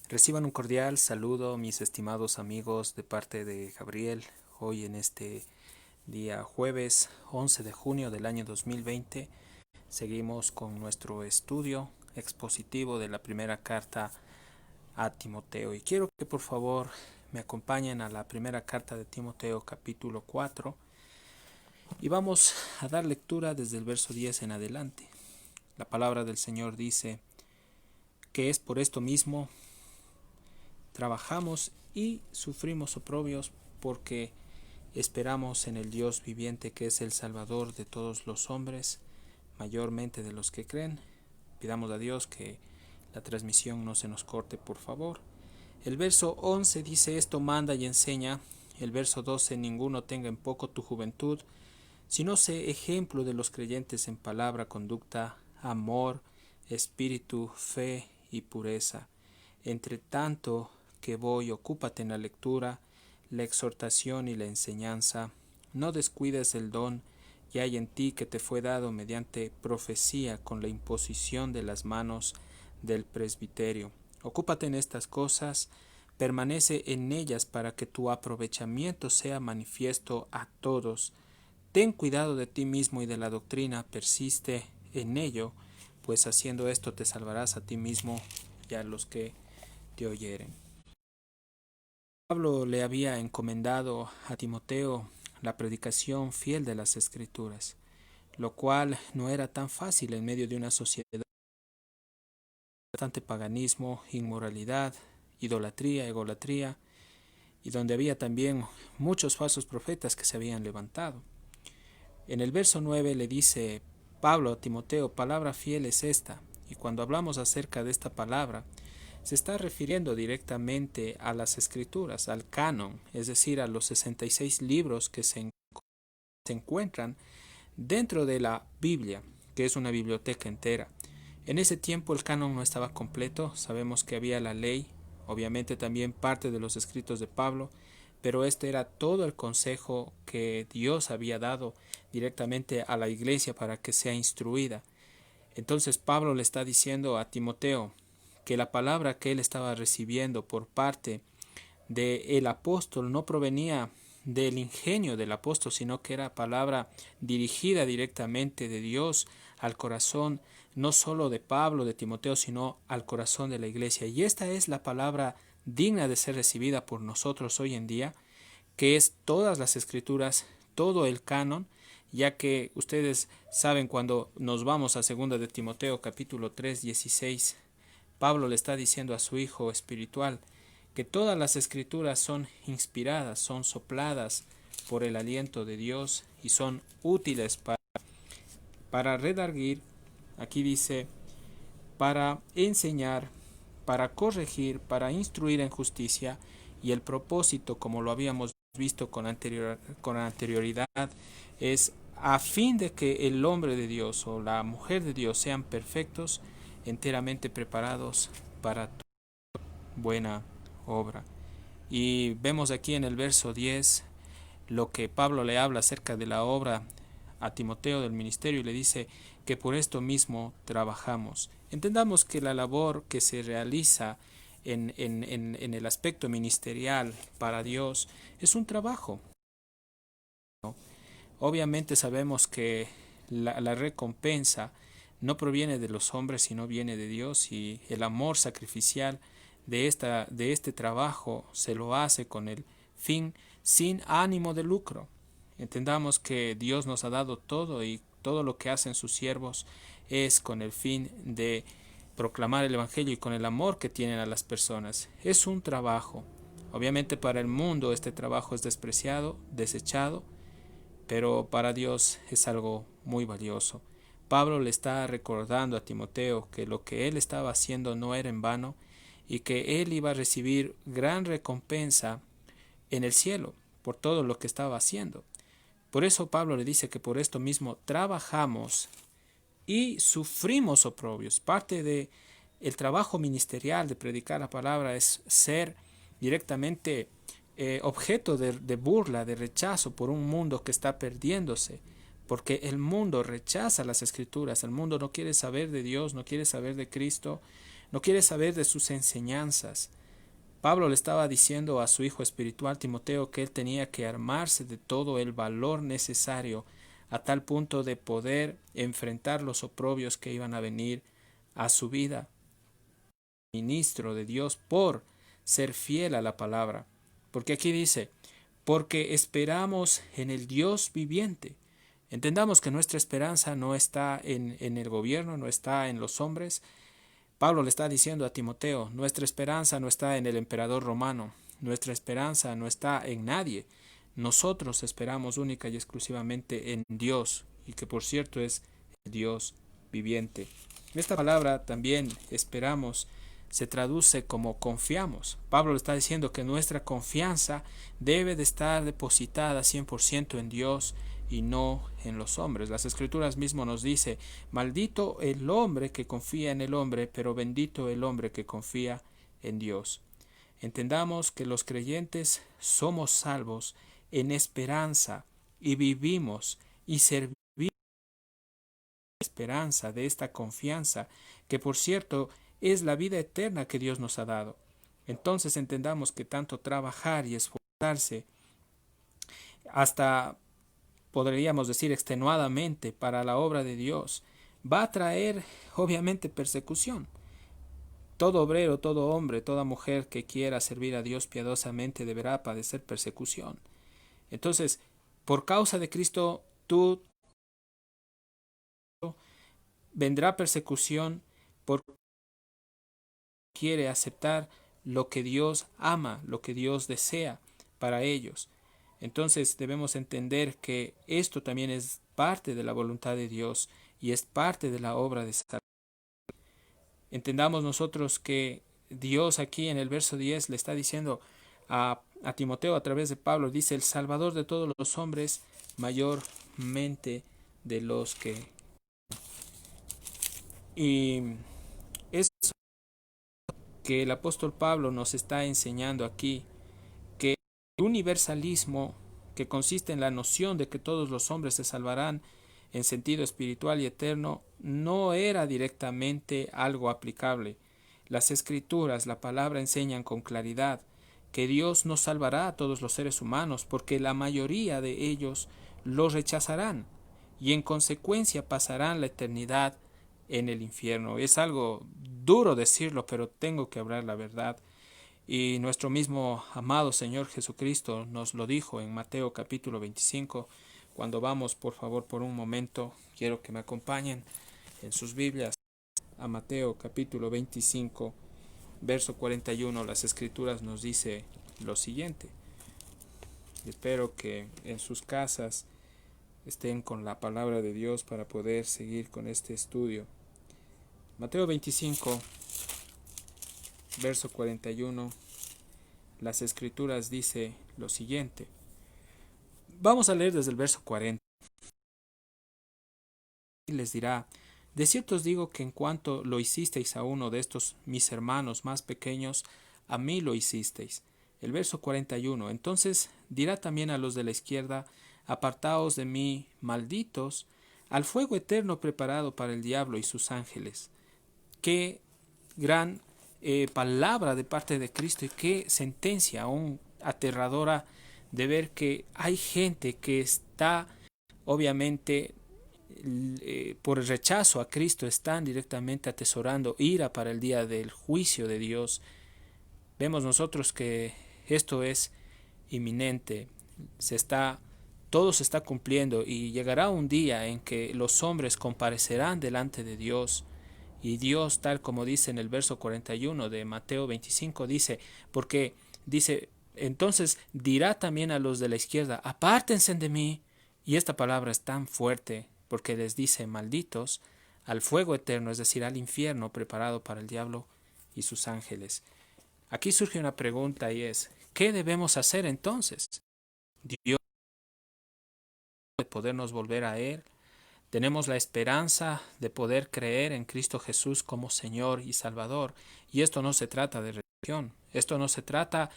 Reciban un cordial saludo, mis estimados amigos, de parte de Gabriel, hoy en este día jueves 11 de junio del año 2020. Seguimos con nuestro estudio expositivo de la primera carta a Timoteo y quiero que por favor me acompañen a la primera carta de Timoteo capítulo 4 y vamos a dar lectura desde el verso 10 en adelante. La palabra del Señor dice que es por esto mismo trabajamos y sufrimos oprobios porque esperamos en el Dios viviente, que es el Salvador de todos los hombres, mayormente de los que creen. Pidamos a Dios que la transmisión no se nos corte, por favor. El verso 11 dice: esto manda y enseña. El verso 12: ninguno tenga en poco tu juventud, sino sé ejemplo de los creyentes en palabra, conducta, amor, espíritu, fe y pureza. Entre tanto que voy, ocúpate en la lectura, la exhortación y la enseñanza. No descuides el don que hay en ti, que te fue dado mediante profecía con la imposición de las manos del presbiterio. Ocúpate en estas cosas, permanece en ellas para que tu aprovechamiento sea manifiesto a todos. Ten cuidado de ti mismo y de la doctrina, persiste en ello, pues haciendo esto te salvarás a ti mismo y a los que te oyeren. Pablo le había encomendado a Timoteo la predicación fiel de las Escrituras, lo cual no era tan fácil en medio de una sociedad de bastante paganismo, inmoralidad, idolatría, egolatría, y donde había también muchos falsos profetas que se habían levantado. En el verso 9 le dice Pablo a Timoteo: palabra fiel es esta. Y cuando hablamos acerca de esta palabra, se está refiriendo directamente a las escrituras, al canon, es decir, a los 66 libros que se encuentran dentro de la Biblia, que es una biblioteca entera. En ese tiempo el canon no estaba completo, sabemos que había la ley, obviamente también parte de los escritos de Pablo, pero este era todo el consejo que Dios había dado directamente a la iglesia para que sea instruida. Entonces Pablo le está diciendo a Timoteo que la palabra que él estaba recibiendo por parte del apóstol no provenía del ingenio del apóstol, sino que era palabra dirigida directamente de Dios al corazón, no solo de Pablo, de Timoteo, sino al corazón de la iglesia. Y esta es la palabra digna de ser recibida por nosotros hoy en día, que es todas las escrituras, todo el canon, ya que ustedes saben, cuando nos vamos a 2 de Timoteo capítulo 3, 16, Pablo le está diciendo a su hijo espiritual que todas las escrituras son inspiradas, son sopladas por el aliento de Dios y son útiles para redarguir, aquí dice, para enseñar, para corregir, para instruir en justicia, y el propósito, como lo habíamos visto con anterioridad, es a fin de que el hombre de Dios o la mujer de Dios sean perfectos, enteramente preparados para toda buena obra. Y vemos aquí en el verso 10 lo que Pablo le habla acerca de la obra a Timoteo del ministerio, y le dice que por esto mismo trabajamos. Entendamos que la labor que se realiza en el aspecto ministerial para Dios es un trabajo, ¿no? Obviamente sabemos que la recompensa no proviene de los hombres, sino viene de Dios, y el amor sacrificial de este trabajo se lo hace con el fin sin ánimo de lucro. Entendamos que Dios nos ha dado todo, y todo lo que hacen sus siervos es con el fin de proclamar el Evangelio y con el amor que tienen a las personas. Es un trabajo. Obviamente para el mundo este trabajo es despreciado, desechado, pero para Dios es algo muy valioso. Pablo le está recordando a Timoteo que lo que él estaba haciendo no era en vano, y que él iba a recibir gran recompensa en el cielo por todo lo que estaba haciendo. Por eso Pablo le dice que por esto mismo trabajamos y sufrimos oprobios. Parte de el trabajo ministerial de predicar la palabra es ser directamente objeto de burla, de rechazo por un mundo que está perdiéndose, porque el mundo rechaza las escrituras, el mundo no quiere saber de Dios, no quiere saber de Cristo, no quiere saber de sus enseñanzas. Pablo le estaba diciendo a su hijo espiritual Timoteo que él tenía que armarse de todo el valor necesario a tal punto de poder enfrentar los oprobios que iban a venir a su vida. Ministro de Dios por ser fiel a la palabra. Porque aquí dice, porque esperamos en el Dios viviente. Entendamos que nuestra esperanza no está en el gobierno, no está en los hombres. Pablo le está diciendo a Timoteo, nuestra esperanza no está en el emperador romano, nuestra esperanza no está en nadie. Nosotros esperamos única y exclusivamente en Dios, y que por cierto es el Dios viviente. Esta palabra también esperamos se traduce como confiamos. Pablo le está diciendo que nuestra confianza debe de estar depositada 100% en Dios y no en los hombres. Las Escrituras mismo nos dice, maldito el hombre que confía en el hombre, pero bendito el hombre que confía en Dios. Entendamos que los creyentes somos salvos en esperanza y vivimos y servimos esperanza de esta confianza, que por cierto es la vida eterna que Dios nos ha dado. Entonces entendamos que tanto trabajar y esforzarse hasta podríamos decir extenuadamente para la obra de Dios va a traer obviamente persecución. Todo obrero, todo hombre, toda mujer que quiera servir a Dios piadosamente deberá padecer persecución. Entonces, por causa de Cristo, tú vendrá persecución porque quiere aceptar lo que Dios ama, lo que Dios desea para ellos. Entonces debemos entender que esto también es parte de la voluntad de Dios y es parte de la obra de salvación. Entendamos nosotros que Dios aquí en el verso 10 le está diciendo a Timoteo a través de Pablo, dice el Salvador de todos los hombres, mayormente de los que... Y es que el apóstol Pablo nos está enseñando aquí, que el universalismo, que consiste en la noción de que todos los hombres se salvarán en sentido espiritual y eterno, no era directamente algo aplicable. Las Escrituras, la palabra, enseñan con claridad que Dios no salvará a todos los seres humanos porque la mayoría de ellos los rechazarán y en consecuencia pasarán la eternidad en el infierno. Es algo duro decirlo, pero tengo que hablar la verdad. Y nuestro mismo amado Señor Jesucristo nos lo dijo en Mateo capítulo 25. Cuando vamos, por favor, por un momento, quiero que me acompañen en sus Biblias a Mateo capítulo 25, verso 41. Las Escrituras nos dice lo siguiente. Espero que en sus casas estén con la palabra de Dios para poder seguir con este estudio. Mateo 25, verso 41. Las Escrituras dice lo siguiente. Vamos a leer desde el verso 40. Y les dirá, de cierto os digo que en cuanto lo hicisteis a uno de estos mis hermanos más pequeños, a mí lo hicisteis. El verso 41. Entonces dirá también a los de la izquierda, apartaos de mí, malditos, al fuego eterno preparado para el diablo y sus ángeles. Qué gran palabra de parte de Cristo y qué sentencia aún aterradora de ver que hay gente que está obviamente por el rechazo a Cristo están directamente atesorando ira para el día del juicio de Dios. Vemos nosotros que esto es inminente, todo se está cumpliendo y llegará un día en que los hombres comparecerán delante de Dios. Y Dios, tal como dice en el verso 41 de Mateo 25, dice, porque dice, entonces dirá también a los de la izquierda, apártense de mí. Y esta palabra es tan fuerte porque les dice malditos al fuego eterno, es decir, al infierno preparado para el diablo y sus ángeles. Aquí surge una pregunta y es, ¿qué debemos hacer entonces? Dios de podernos volver a Él. Tenemos la esperanza de poder creer en Cristo Jesús como Señor y Salvador. Y esto no se trata de religión. Esto no se trata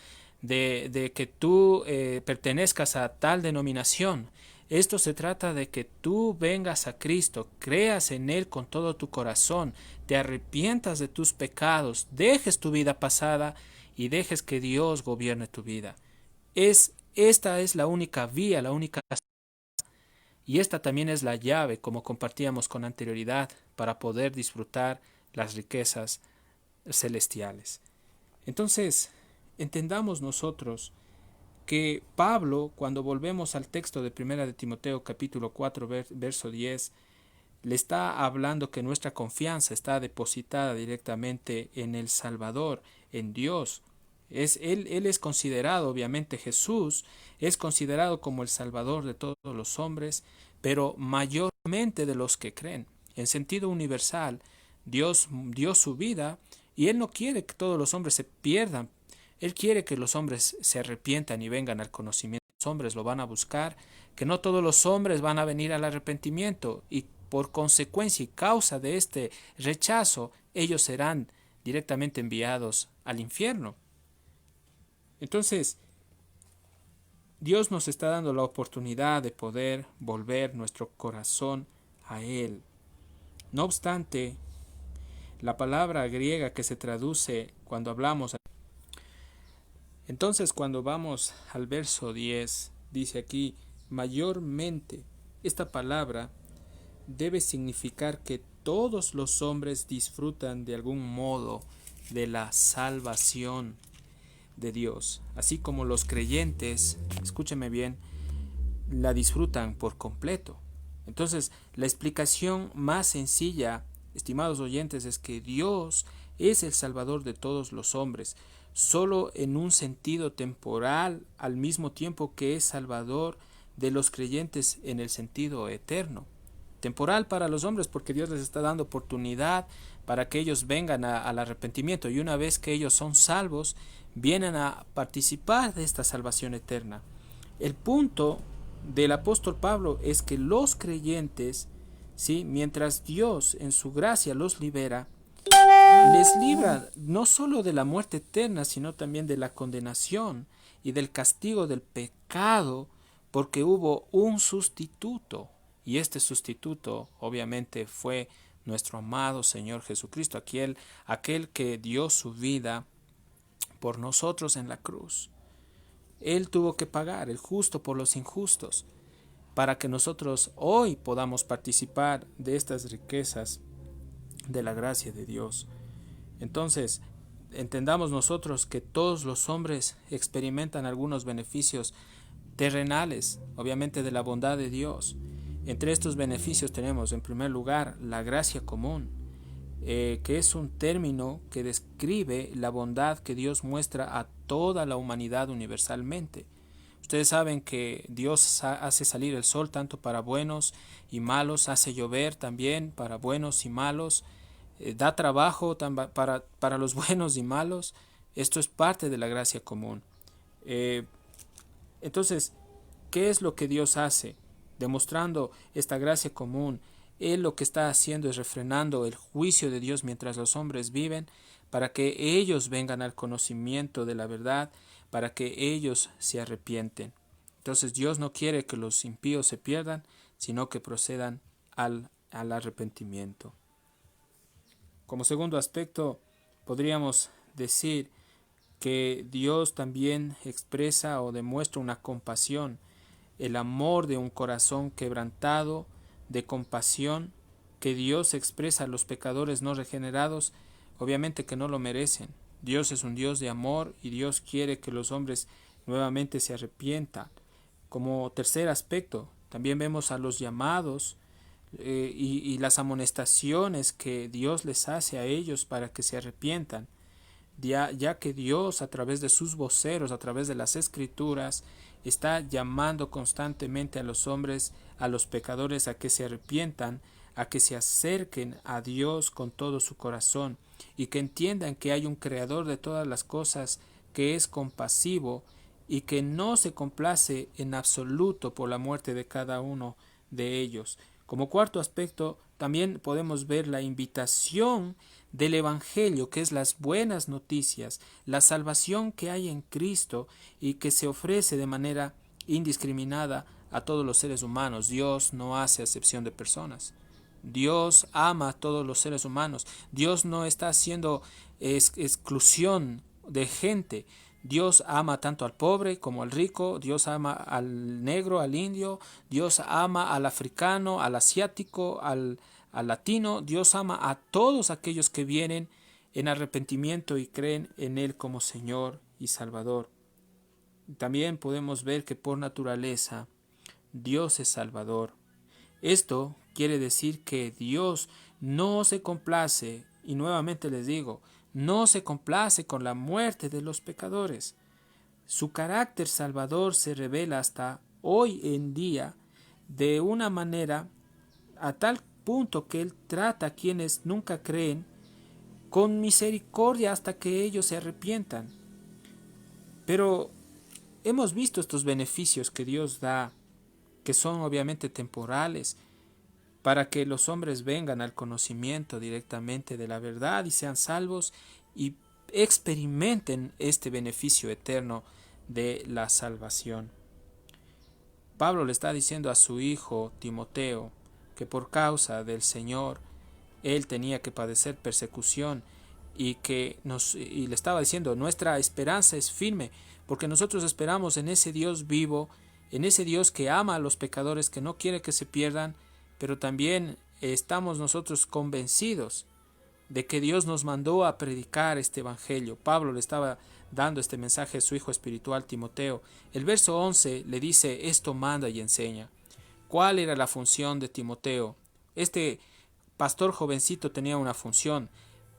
de que tú pertenezcas a tal denominación. Esto se trata de que tú vengas a Cristo, creas en Él con todo tu corazón, te arrepientas de tus pecados, dejes tu vida pasada y dejes que Dios gobierne tu vida. Esta es la única vía, la única, y esta también es la llave, como compartíamos con anterioridad, para poder disfrutar las riquezas celestiales. Entonces, entendamos nosotros que Pablo, cuando volvemos al texto de 1 de Timoteo capítulo 4, verso 10, le está hablando que nuestra confianza está depositada directamente en el Salvador, en Dios. Él es considerado, obviamente Jesús, es considerado como el Salvador de todos los hombres, pero mayormente de los que creen. En sentido universal, Dios dio su vida y Él no quiere que todos los hombres se pierdan. Él quiere que los hombres se arrepientan y vengan al conocimiento. Los hombres lo van a buscar, que no todos los hombres van a venir al arrepentimiento y por consecuencia y causa de este rechazo, ellos serán directamente enviados al infierno. Entonces, Dios nos está dando la oportunidad de poder volver nuestro corazón a Él. No obstante, la palabra griega que se traduce cuando hablamos, entonces cuando vamos al verso 10, dice aquí, mayormente, esta palabra debe significar que todos los hombres disfrutan de algún modo de la salvación de Dios, así como los creyentes, escúcheme bien, la disfrutan por completo. Entonces, la explicación más sencilla, estimados oyentes, es que Dios es el Salvador de todos los hombres, solo en un sentido temporal, al mismo tiempo que es Salvador de los creyentes en el sentido eterno. Temporal para los hombres porque Dios les está dando oportunidad para que ellos vengan al arrepentimiento y una vez que ellos son salvos, vienen a participar de esta salvación eterna. El punto del apóstol Pablo es que los creyentes, ¿sí?, mientras Dios en su gracia los libera, les libra no solo de la muerte eterna, sino también de la condenación y del castigo del pecado, porque hubo un sustituto. Y este sustituto obviamente fue nuestro amado Señor Jesucristo, aquel que dio su vida por nosotros en la cruz. Él tuvo que pagar, el justo por los injustos, para que nosotros hoy podamos participar de estas riquezas de la gracia de Dios. Entonces, entendamos nosotros que todos los hombres experimentan algunos beneficios terrenales, obviamente de la bondad de Dios. Entre estos beneficios tenemos, en primer lugar, la gracia común, que es un término que describe la bondad que Dios muestra a toda la humanidad universalmente. Ustedes saben que Dios hace salir el sol tanto para buenos y malos, hace llover también para buenos y malos, da trabajo para los buenos y malos. Esto es parte de la gracia común. Entonces, ¿qué es lo que Dios hace? Demostrando esta gracia común, Él lo que está haciendo es refrenando el juicio de Dios mientras los hombres viven, para que ellos vengan al conocimiento de la verdad, para que ellos se arrepienten. Entonces Dios no quiere que los impíos se pierdan, sino que procedan al arrepentimiento. Como segundo aspecto, podríamos decir que Dios también expresa o demuestra una compasión, el amor de un corazón quebrantado, de compasión, que Dios expresa a los pecadores no regenerados, obviamente que no lo merecen. Dios es un Dios de amor y Dios quiere que los hombres nuevamente se arrepientan. Como tercer aspecto, también vemos a los llamados y las amonestaciones que Dios les hace a ellos para que se arrepientan, ya que Dios a través de sus voceros, a través de las escrituras, está llamando constantemente a los hombres, a los pecadores, a que se arrepientan, a que se acerquen a Dios con todo su corazón y que entiendan que hay un creador de todas las cosas que es compasivo y que no se complace en absoluto por la muerte de cada uno de ellos. Como cuarto aspecto, también podemos ver la invitación del Evangelio, que es las buenas noticias, la salvación que hay en Cristo y que se ofrece de manera indiscriminada a todos los seres humanos. Dios no hace acepción de personas. Dios ama a todos los seres humanos. Dios no está haciendo exclusión de gente. Dios ama tanto al pobre como al rico, Dios ama al negro, al indio, Dios ama al africano, al asiático, al latino, Dios ama a todos aquellos que vienen en arrepentimiento y creen en Él como Señor y Salvador. También podemos ver que por naturaleza Dios es Salvador. Esto quiere decir que Dios no se complace, y nuevamente les digo, no se complace con la muerte de los pecadores. Su carácter salvador se revela hasta hoy en día de una manera a tal punto que Él trata a quienes nunca creen con misericordia hasta que ellos se arrepientan. Pero hemos visto estos beneficios que Dios da, que son obviamente temporales, para que los hombres vengan al conocimiento directamente de la verdad y sean salvos y experimenten este beneficio eterno de la salvación. Pablo le está diciendo a su hijo Timoteo que por causa del Señor él tenía que padecer persecución y le estaba diciendo, nuestra esperanza es firme porque nosotros esperamos en ese Dios vivo, en ese Dios que ama a los pecadores, que no quiere que se pierdan, pero también estamos nosotros convencidos de que Dios nos mandó a predicar este evangelio. Pablo le estaba dando este mensaje a su hijo espiritual Timoteo. El verso 11 le dice, esto manda y enseña. ¿Cuál era la función de Timoteo? Este pastor jovencito tenía una función,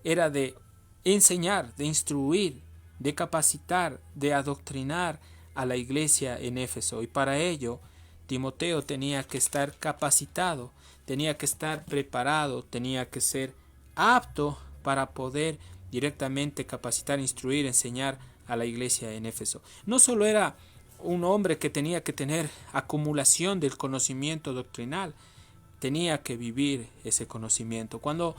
era de enseñar, de instruir, de capacitar, de adoctrinar a la iglesia en Éfeso, y para ello Timoteo tenía que estar capacitado, tenía que estar preparado, tenía que ser apto para poder directamente capacitar, instruir, enseñar a la iglesia en Éfeso. No solo era un hombre que tenía que tener acumulación del conocimiento doctrinal, tenía que vivir ese conocimiento. Cuando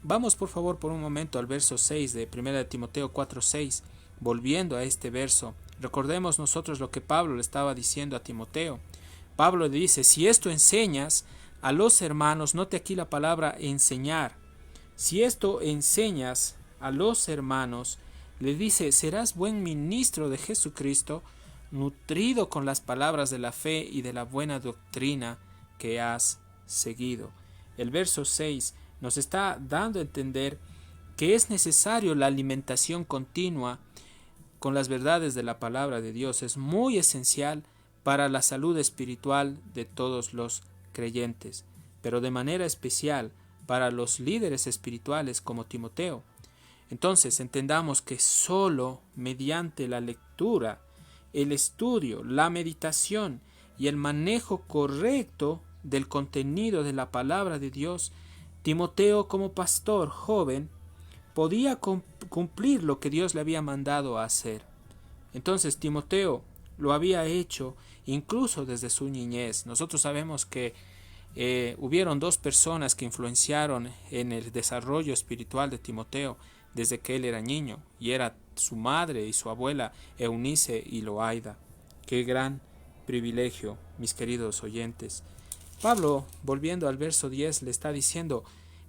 vamos por favor por un momento al verso 6 de 1 Timoteo 4:6, volviendo a este verso, recordemos nosotros lo que Pablo le estaba diciendo a Timoteo. Pablo le dice, si esto enseñas a los hermanos, note aquí la palabra enseñar, si esto enseñas a los hermanos, le dice, serás buen ministro de Jesucristo, nutrido con las palabras de la fe y de la buena doctrina que has seguido. El verso 6 nos está dando a entender que es necesario la alimentación continua con las verdades de la palabra de Dios. Es muy esencial para la salud espiritual de todos los creyentes, pero de manera especial para los líderes espirituales como Timoteo. Entonces entendamos que solo mediante la lectura, el estudio, la meditación y el manejo correcto del contenido de la palabra de Dios, Timoteo como pastor joven podía cumplir lo que Dios le había mandado a hacer. Entonces Timoteo lo había hecho incluso desde su niñez. Nosotros sabemos que hubieron dos personas que influenciaron en el desarrollo espiritual de Timoteo desde que él era niño, y era su madre y su abuela Eunice y Loaida. Qué gran privilegio, mis queridos oyentes. Pablo, volviendo al verso 10, le está diciendo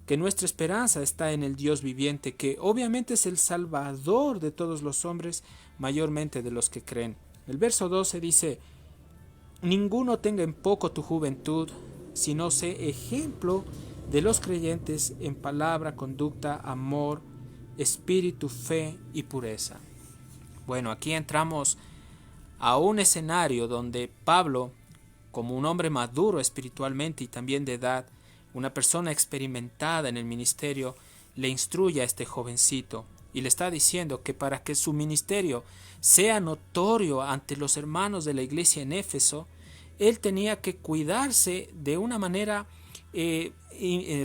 que nuestra esperanza está en el Dios viviente, que obviamente es el Salvador de todos los hombres, mayormente de los que creen. El verso 12 dice, ninguno tenga en poco tu juventud, sino sé ejemplo de los creyentes en palabra, conducta, amor, espíritu, fe y pureza. Bueno, aquí entramos a un escenario donde Pablo, como un hombre maduro espiritualmente y también de edad, una persona experimentada en el ministerio, le instruye a este jovencito y le está diciendo que para que su ministerio sea notorio ante los hermanos de la iglesia en Éfeso, él tenía que cuidarse de una manera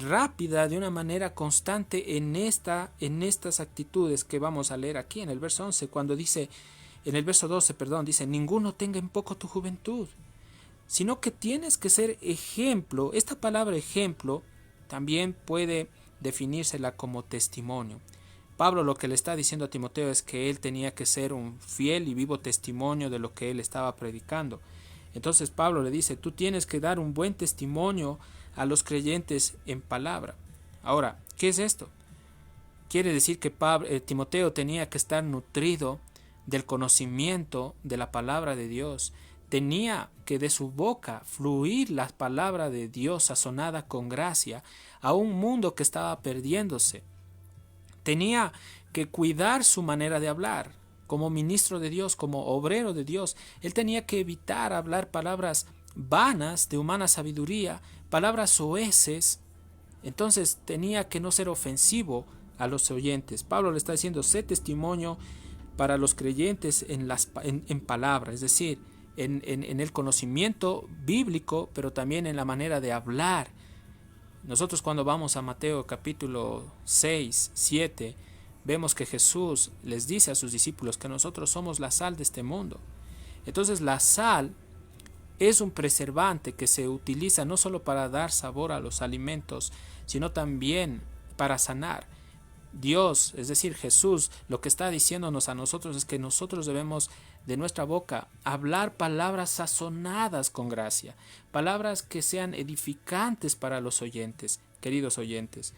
rápida, de una manera constante en estas actitudes que vamos a leer aquí en el verso 11, cuando dice, en el verso 12, dice, ninguno tenga en poco tu juventud, sino que tienes que ser ejemplo. Esta palabra ejemplo también puede definírsela como testimonio. Pablo lo que le está diciendo a Timoteo es que él tenía que ser un fiel y vivo testimonio de lo que él estaba predicando. Entonces Pablo le dice, tú tienes que dar un buen testimonio a los creyentes en palabra. Ahora, ¿qué es esto? Quiere decir que Timoteo tenía que estar nutrido del conocimiento de la palabra de Dios. Tenía que de su boca fluir la palabra de Dios sazonada con gracia a un mundo que estaba perdiéndose. Tenía que cuidar su manera de hablar. Como ministro de Dios, como obrero de Dios, él tenía que evitar hablar palabras vanas de humana sabiduría, palabras soeces. Entonces tenía que no ser ofensivo a los oyentes. Pablo le está diciendo, sé testimonio para los creyentes en palabra, es decir, en el conocimiento bíblico, pero también en la manera de hablar. Nosotros cuando vamos a Mateo capítulo 6, 7, vemos que Jesús les dice a sus discípulos que nosotros somos la sal de este mundo. Entonces la sal es un preservante que se utiliza no solo para dar sabor a los alimentos, sino también para sanar. Dios, es decir, Jesús, lo que está diciéndonos a nosotros es que nosotros debemos de nuestra boca hablar palabras sazonadas con gracia, palabras que sean edificantes para los oyentes, queridos oyentes.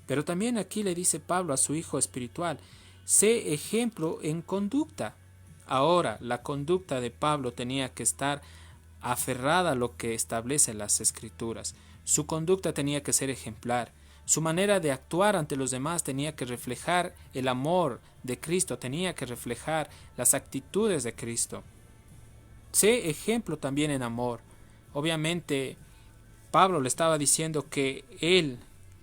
Pero también aquí le dice Pablo a su hijo espiritual, sé ejemplo en conducta. Ahora, la conducta de Pablo tenía que estar aferrada a lo que establecen las Escrituras. Su conducta tenía que ser ejemplar. Su manera de actuar ante los demás tenía que reflejar el amor de Cristo, tenía que reflejar las actitudes de Cristo. Sé ejemplo también en amor. Obviamente, Pablo le estaba diciendo que él,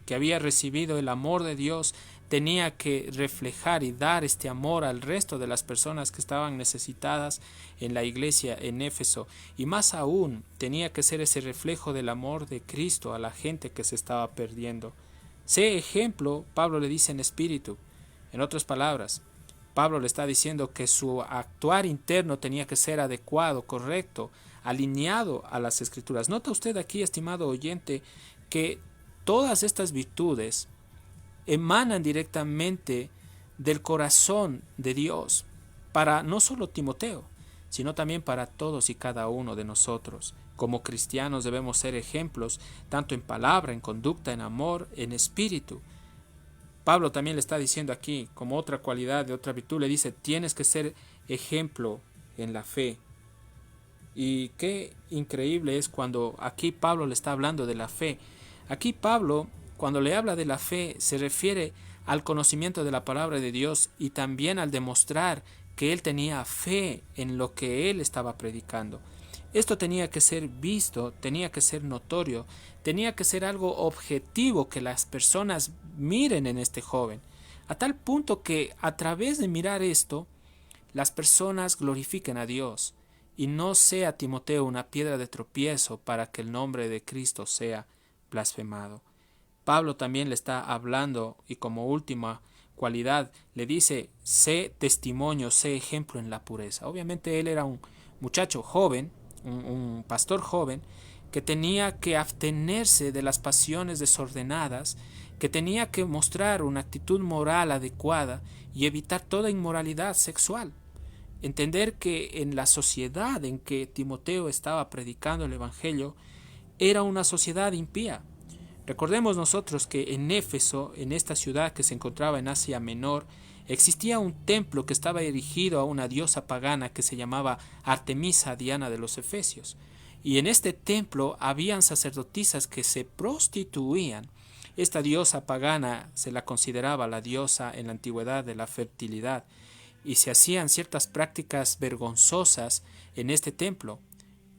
que había recibido el amor de Dios, tenía que reflejar y dar este amor al resto de las personas que estaban necesitadas en la iglesia en Éfeso. Y más aún, tenía que ser ese reflejo del amor de Cristo a la gente que se estaba perdiendo. Sé ejemplo, Pablo le dice en espíritu. En otras palabras, Pablo le está diciendo que su actuar interno tenía que ser adecuado, correcto, alineado a las Escrituras. Nota usted aquí, estimado oyente, que todas estas virtudes emanan directamente del corazón de Dios para no solo Timoteo, sino también para todos y cada uno de nosotros. Como cristianos debemos ser ejemplos, tanto en palabra, en conducta, en amor, en espíritu. Pablo también le está diciendo aquí, como otra cualidad de otra virtud, le dice, tienes que ser ejemplo en la fe. Y qué increíble es cuando aquí Pablo le está hablando de la fe. Aquí Pablo, cuando le habla de la fe, se refiere al conocimiento de la palabra de Dios y también al demostrar que él tenía fe en lo que él estaba predicando. Esto tenía que ser visto, tenía que ser notorio, tenía que ser algo objetivo que las personas miren en este joven, a tal punto que a través de mirar esto, las personas glorifiquen a Dios y no sea Timoteo una piedra de tropiezo para que el nombre de Cristo sea blasfemado. Pablo también le está hablando y como última cualidad le dice, sé testimonio, sé ejemplo en la pureza. Obviamente él era un muchacho joven, un pastor joven, que tenía que abstenerse de las pasiones desordenadas, que tenía que mostrar una actitud moral adecuada y evitar toda inmoralidad sexual. Entender que en la sociedad en que Timoteo estaba predicando el Evangelio era una sociedad impía. Recordemos nosotros que en Éfeso, en esta ciudad que se encontraba en Asia Menor, existía un templo que estaba erigido a una diosa pagana que se llamaba Artemisa, Diana de los Efesios. Y en este templo habían sacerdotisas que se prostituían. Esta diosa pagana se la consideraba la diosa en la antigüedad de la fertilidad y se hacían ciertas prácticas vergonzosas en este templo.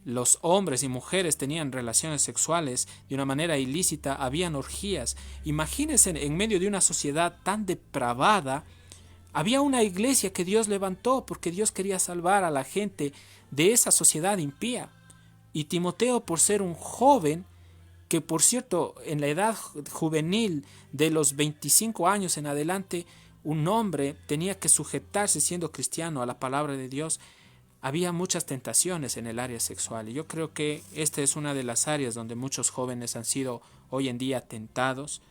Los hombres y mujeres tenían relaciones sexuales de una manera ilícita, habían orgías. Imagínense, en medio de una sociedad tan depravada, había una iglesia que Dios levantó porque Dios quería salvar a la gente de esa sociedad impía. Y Timoteo, por ser un joven, que por cierto, en la edad juvenil de los 25 años en adelante, un hombre tenía que sujetarse siendo cristiano a la palabra de Dios. Había muchas tentaciones en el área sexual y yo creo que esta es una de las áreas donde muchos jóvenes han sido hoy en día tentados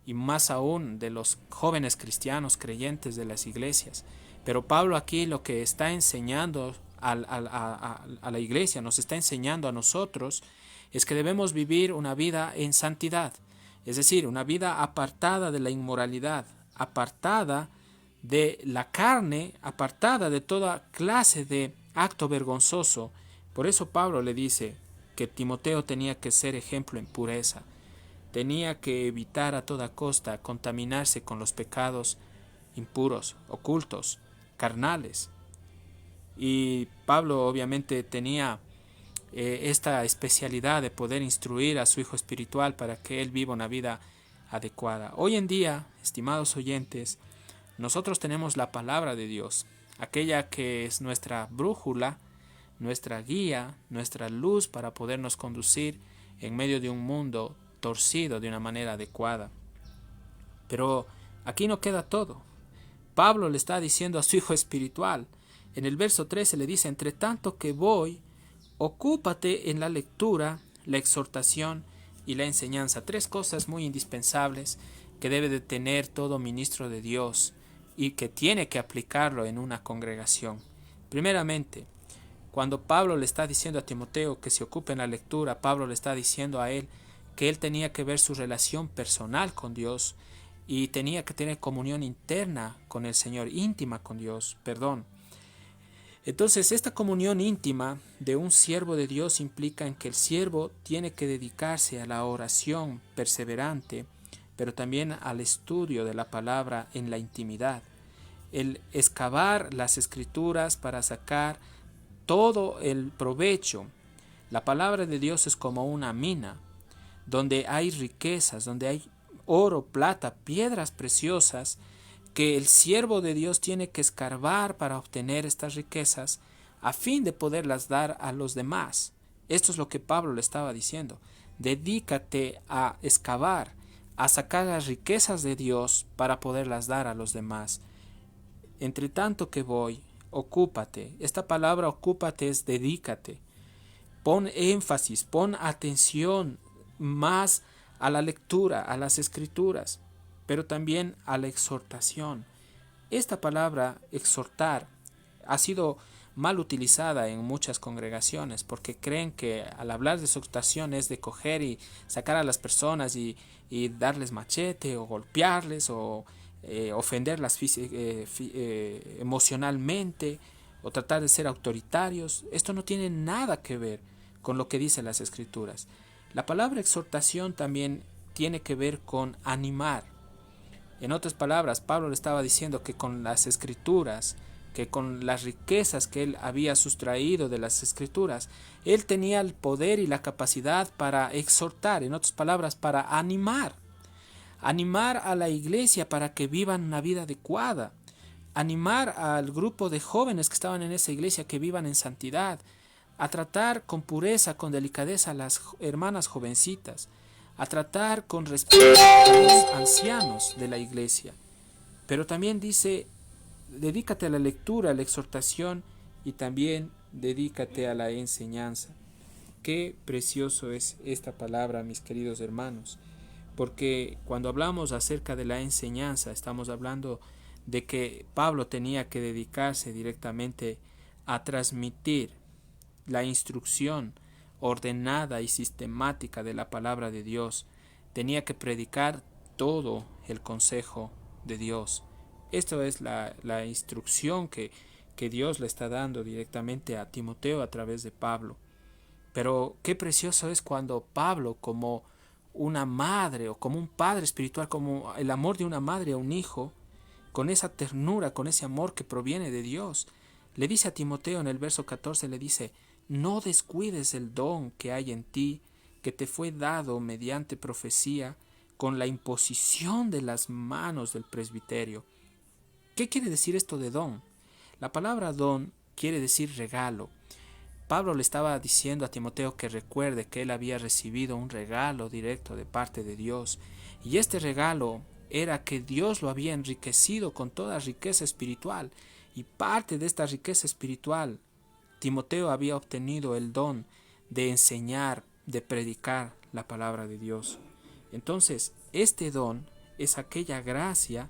y más aún de los jóvenes cristianos creyentes de las iglesias. Pero Pablo aquí lo que está enseñando a la iglesia, nos está enseñando a nosotros, es que debemos vivir una vida en santidad, es decir, una vida apartada de la inmoralidad, apartada de la carne, apartada de toda clase de acto vergonzoso. Por eso Pablo le dice que Timoteo tenía que ser ejemplo en pureza, tenía que evitar a toda costa contaminarse con los pecados impuros, ocultos, carnales. Y Pablo obviamente tenía esta especialidad de poder instruir a su hijo espiritual para que él viva una vida adecuada. Hoy en día, estimados oyentes, nosotros tenemos la palabra de Dios, aquella que es nuestra brújula, nuestra guía, nuestra luz para podernos conducir en medio de un mundo torcido de una manera adecuada. Pero aquí no queda todo. Pablo le está diciendo a su hijo espiritual, en el verso 13 le dice: entre tanto que voy, ocúpate en la lectura, la exhortación y la enseñanza. Tres cosas muy indispensables que debe de tener todo ministro de Dios y que tiene que aplicarlo en una congregación. Primeramente, cuando Pablo le está diciendo a Timoteo que se ocupe en la lectura, Pablo le está diciendo a él que él tenía que ver su relación personal con Dios y tenía que tener comunión interna con el Señor, íntima con Dios, perdón. Entonces, esta comunión íntima de un siervo de Dios implica en que el siervo tiene que dedicarse a la oración perseverante, pero también al estudio de la palabra en la intimidad, el excavar las escrituras para sacar todo el provecho. La palabra de Dios es como una mina, donde hay riquezas, donde hay oro, plata, piedras preciosas, que el siervo de Dios tiene que escarbar para obtener estas riquezas a fin de poderlas dar a los demás. Esto es lo que Pablo le estaba diciendo. Dedícate a excavar, a sacar las riquezas de Dios para poderlas dar a los demás. Entre tanto que voy, ocúpate. Esta palabra ocúpate es dedícate. Pon énfasis, pon atención más a la lectura, a las escrituras, pero también a la exhortación. Esta palabra exhortar ha sido mal utilizada en muchas congregaciones porque creen que al hablar de exhortación es de coger y sacar a las personas y darles machete o golpearles o ofenderlas emocionalmente o tratar de ser autoritarios. Esto no tiene nada que ver con lo que dicen las escrituras. La palabra exhortación también tiene que ver con animar. En otras palabras, Pablo le estaba diciendo que con las escrituras, que con las riquezas que él había sustraído de las escrituras, él tenía el poder y la capacidad para exhortar, en otras palabras, para animar a la iglesia para que vivan una vida adecuada, animar al grupo de jóvenes que estaban en esa iglesia que vivan en santidad, a tratar con pureza, con delicadeza a las hermanas jovencitas, a tratar con respeto a los ancianos de la iglesia. Pero también dice, dedícate a la lectura, a la exhortación y también dedícate a la enseñanza. Qué precioso es esta palabra, mis queridos hermanos, porque cuando hablamos acerca de la enseñanza, estamos hablando de que Pablo tenía que dedicarse directamente a transmitir la instrucción ordenada y sistemática de la palabra de Dios. Tenía que predicar todo el consejo de Dios. Esto es la instrucción que Dios le está dando directamente a Timoteo a través de Pablo. Pero qué precioso es cuando Pablo, como una madre o como un padre espiritual, como el amor de una madre a un hijo, con esa ternura, con ese amor que proviene de Dios, le dice a Timoteo en el verso 14, le dice: no descuides el don que hay en ti, que te fue dado mediante profecía, con la imposición de las manos del presbiterio. ¿Qué quiere decir esto de don? La palabra don quiere decir regalo. Pablo le estaba diciendo a Timoteo que recuerde que él había recibido un regalo directo de parte de Dios, y este regalo era que Dios lo había enriquecido con toda riqueza espiritual, y parte de esta riqueza espiritual Timoteo había obtenido el don de enseñar, de predicar la palabra de Dios. Entonces, este don es aquella gracia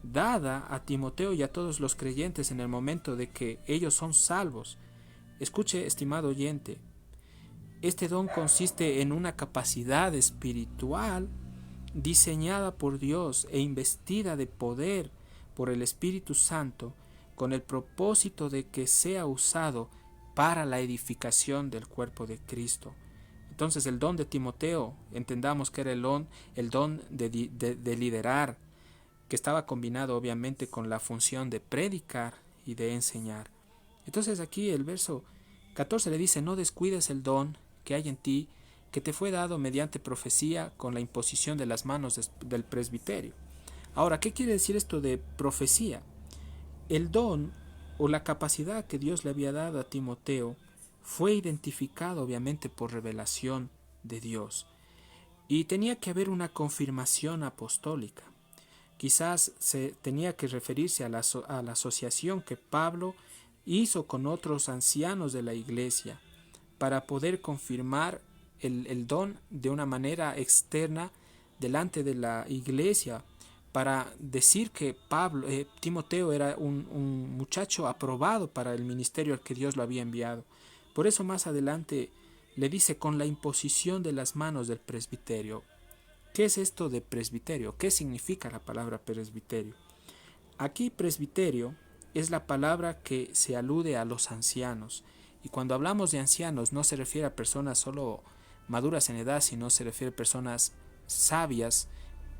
dada a Timoteo y a todos los creyentes en el momento de que ellos son salvos. Escuche, estimado oyente, este don consiste en una capacidad espiritual diseñada por Dios e investida de poder por el Espíritu Santo, con el propósito de que sea usado para la edificación del cuerpo de Cristo. Entonces el don de Timoteo, entendamos que era el don de liderar, que estaba combinado obviamente con la función de predicar y de enseñar. Entonces aquí el verso 14 le dice: no descuides el don que hay en ti, que te fue dado mediante profecía con la imposición de las manos del presbiterio. Ahora, ¿qué quiere decir esto de profecía? El don o la capacidad que Dios le había dado a Timoteo fue identificado obviamente por revelación de Dios, y tenía que haber una confirmación apostólica. Quizás se tenía que referirse a la asociación que Pablo hizo con otros ancianos de la iglesia para poder confirmar el don de una manera externa delante de la iglesia, para decir que Timoteo era un muchacho aprobado para el ministerio al que Dios lo había enviado. Por eso más adelante le dice: con la imposición de las manos del presbiterio. ¿Qué es esto de presbiterio? ¿Qué significa la palabra presbiterio? Aquí presbiterio es la palabra que se alude a los ancianos. Y cuando hablamos de ancianos no se refiere a personas solo maduras en edad, sino se refiere a personas sabias,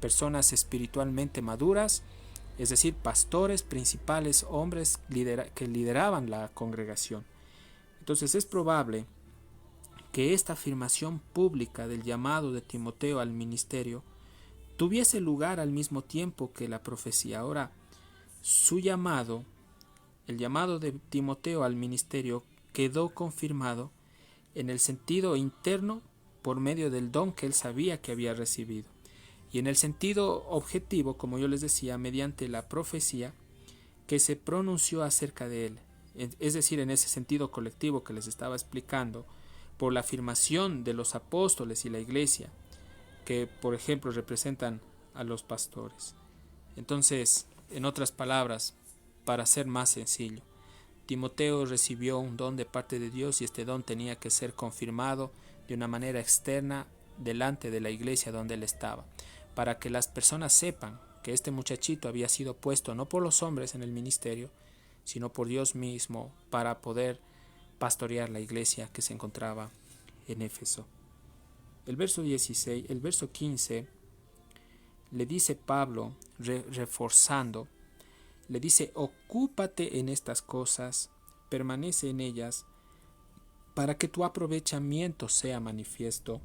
personas espiritualmente maduras, es decir, pastores, principales, hombres que lideraban la congregación. Entonces es probable que esta afirmación pública del llamado de Timoteo al ministerio tuviese lugar al mismo tiempo que la profecía. Ahora, su llamado, el llamado de Timoteo al ministerio, quedó confirmado en el sentido interno por medio del don que él sabía que había recibido, y en el sentido objetivo, como yo les decía, mediante la profecía que se pronunció acerca de él, es decir, en ese sentido colectivo que les estaba explicando, por la afirmación de los apóstoles y la iglesia, que por ejemplo representan a los pastores. Entonces, en otras palabras, para ser más sencillo, Timoteo recibió un don de parte de Dios, y este don tenía que ser confirmado de una manera externa delante de la iglesia donde él estaba, para que las personas sepan que este muchachito había sido puesto no por los hombres en el ministerio, sino por Dios mismo, para poder pastorear la iglesia que se encontraba en Éfeso. El verso 15 le dice Pablo, reforzando, le dice: ocúpate en estas cosas, permanece en ellas, para que tu aprovechamiento sea manifiesto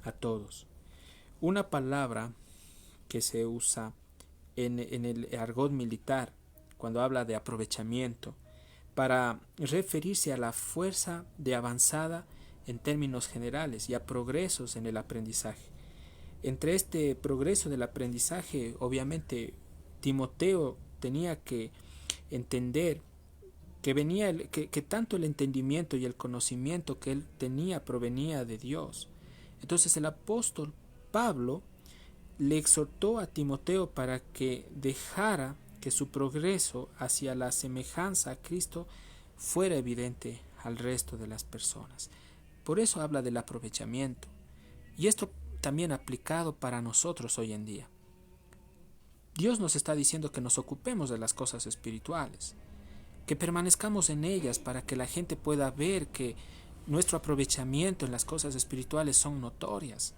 a todos. Una palabra que se usa en el argot militar cuando habla de aprovechamiento, para referirse a la fuerza de avanzada en términos generales y a progresos en el aprendizaje. Entre este progreso del aprendizaje, obviamente, Timoteo tenía que entender que tanto el entendimiento y el conocimiento que él tenía provenía de Dios. Entonces el apóstol Pablo le exhortó a Timoteo para que dejara que su progreso hacia la semejanza a Cristo fuera evidente al resto de las personas. Por eso habla del aprovechamiento. Y esto también aplicado para nosotros hoy en día. Dios nos está diciendo que nos ocupemos de las cosas espirituales, que permanezcamos en ellas para que la gente pueda ver que nuestro aprovechamiento en las cosas espirituales son notorias.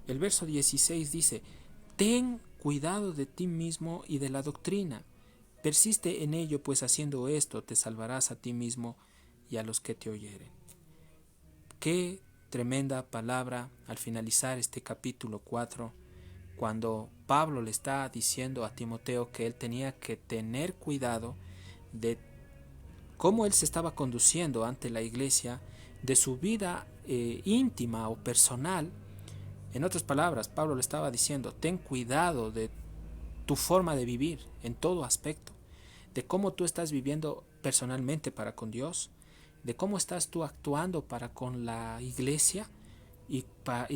El verso 16 dice: ten cuidado de ti mismo y de la doctrina. Persiste en ello, pues haciendo esto te salvarás a ti mismo y a los que te oyeren. Qué tremenda palabra al finalizar este capítulo 4, cuando Pablo le está diciendo a Timoteo que él tenía que tener cuidado de cómo él se estaba conduciendo ante la iglesia, de su vida íntima o personal. En otras palabras, Pablo le estaba diciendo: ten cuidado de tu forma de vivir en todo aspecto, de cómo tú estás viviendo personalmente para con Dios, de cómo estás tú actuando para con la iglesia y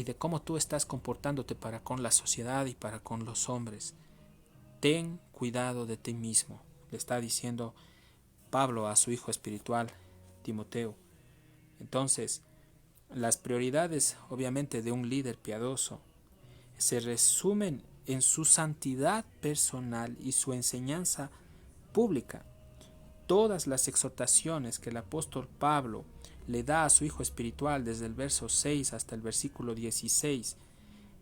de cómo tú estás comportándote para con la sociedad y para con los hombres. Ten cuidado de ti mismo, le está diciendo Pablo a su hijo espiritual, Timoteo. Entonces, las prioridades obviamente de un líder piadoso se resumen en su santidad personal y su enseñanza pública. Todas las exhortaciones que el apóstol Pablo le da a su hijo espiritual desde el verso 6 hasta el versículo 16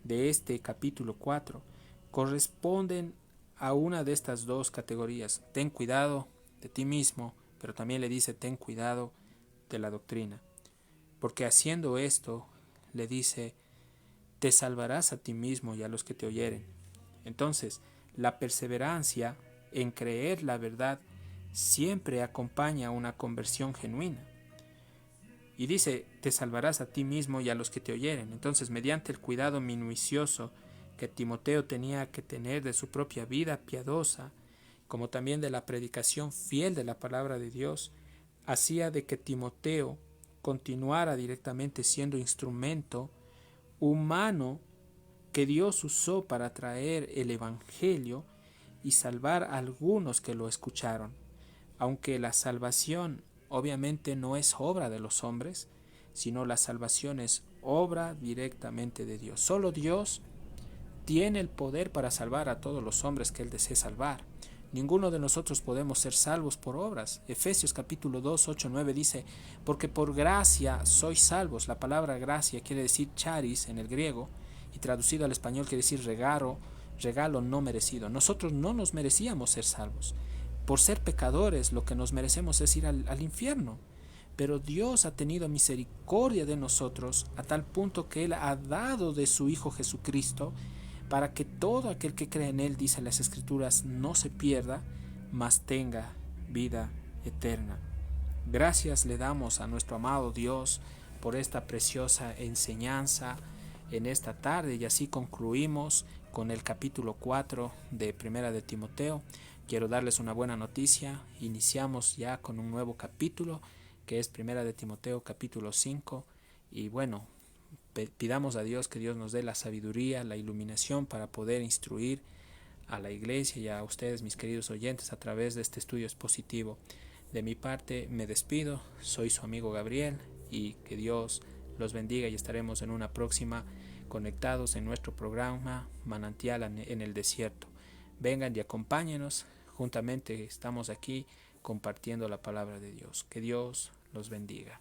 de este capítulo 4 corresponden a una de estas dos categorías. Ten cuidado de ti mismo, pero también le dice ten cuidado de la doctrina. Porque haciendo esto, le dice, te salvarás a ti mismo y a los que te oyeren. Entonces, la perseverancia en creer la verdad siempre acompaña una conversión genuina. Y dice, te salvarás a ti mismo y a los que te oyeren. Entonces, mediante el cuidado minucioso que Timoteo tenía que tener de su propia vida piadosa, como también de la predicación fiel de la palabra de Dios, hacía de que Timoteo continuara directamente siendo instrumento humano que Dios usó para traer el Evangelio y salvar a algunos que lo escucharon. Aunque la salvación obviamente no es obra de los hombres, sino la salvación es obra directamente de Dios. Solo Dios tiene el poder para salvar a todos los hombres que Él desee salvar. Ninguno de nosotros podemos ser salvos por obras. Efesios capítulo 2, 8, 9 dice, porque por gracia sois salvos. La palabra gracia quiere decir charis en el griego y traducido al español quiere decir regalo no merecido. Nosotros no nos merecíamos ser salvos. Por ser pecadores lo que nos merecemos es ir al infierno. Pero Dios ha tenido misericordia de nosotros a tal punto que Él ha dado de su Hijo Jesucristo para que todo aquel que cree en Él, dice las Escrituras, no se pierda, mas tenga vida eterna. Gracias le damos a nuestro amado Dios por esta preciosa enseñanza en esta tarde y así concluimos con el capítulo 4 de Primera de Timoteo. Quiero darles una buena noticia, iniciamos ya con un nuevo capítulo que es Primera de Timoteo capítulo 5 y bueno, pidamos a Dios que Dios nos dé la sabiduría, la iluminación para poder instruir a la iglesia y a ustedes, mis queridos oyentes, a través de este estudio expositivo. De mi parte me despido, soy su amigo Gabriel y que Dios los bendiga y estaremos en una próxima conectados en nuestro programa Manantial en el Desierto. Vengan y acompáñenos, juntamente estamos aquí compartiendo la palabra de Dios. Que Dios los bendiga.